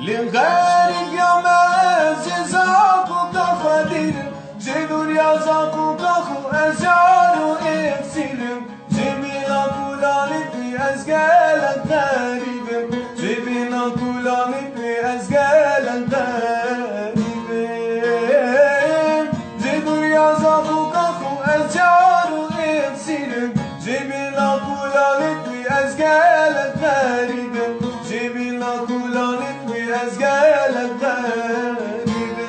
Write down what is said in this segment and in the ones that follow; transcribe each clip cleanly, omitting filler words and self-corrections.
للغريب يوم زاكو كخدير جدول يا زاكو كخو أجارو إفسيلم جميلا كولانت بي أزقالك غريب جبينا كولانت بي أزقالك غريب جدول يا زاكو كخو أجارو إفسيلم جبينا كولانت بي أزقالك غريب جبينا كولانت بي أزقالك غريب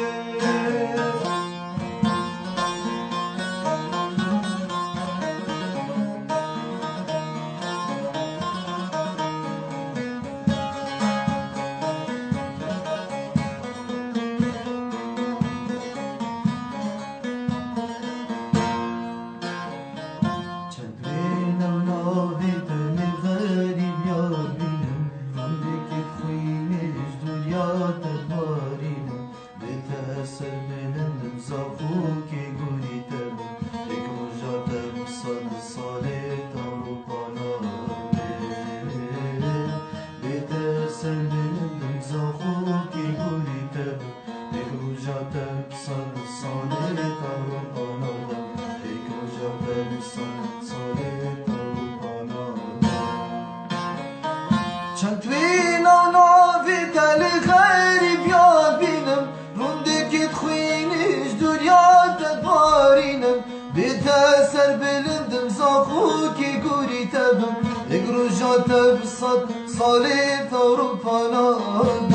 چندوینا ناوی دل غریب یاد بینم رونده که تخوینش دنیا تدوارینم بیتا سر بلندم زاخو که گوری تبم اگرو جاتب صد سالی تاروپا نادم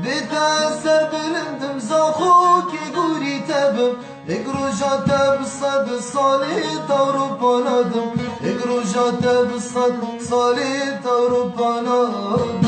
بیتا سر بلندم زاخو که گوری تبم اگرو جاتب صد سالی تاروپا نادم اگرو جاتب صد سالی تاروپا نادم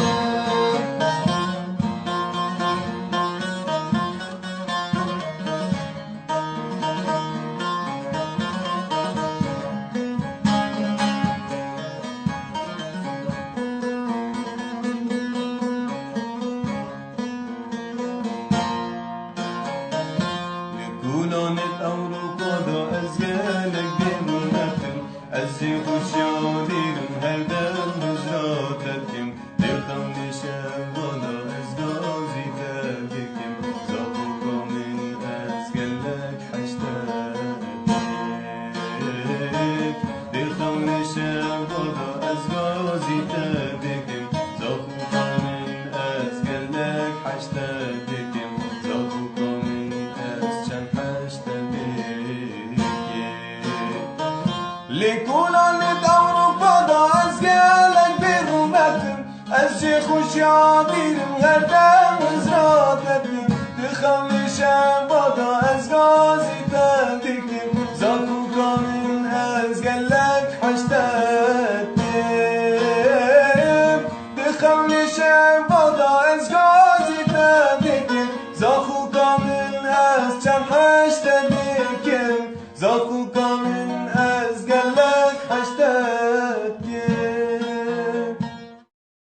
كولانت أوروبا دا أزقالك بمنتم أزي خوشياليرم هردم نزراتتم دلخم نشوانا أزغازي تبكم زاقوكا من أزقالك حشتاتك دلخم نشوانا أزغازي تبكم زاقوكا من أزقالك حشتاتكم زاقوكا لكولا أوروبا دا أزقالك برومتم الشيخ وشعبيرم غردام وزراتتم تخلي شام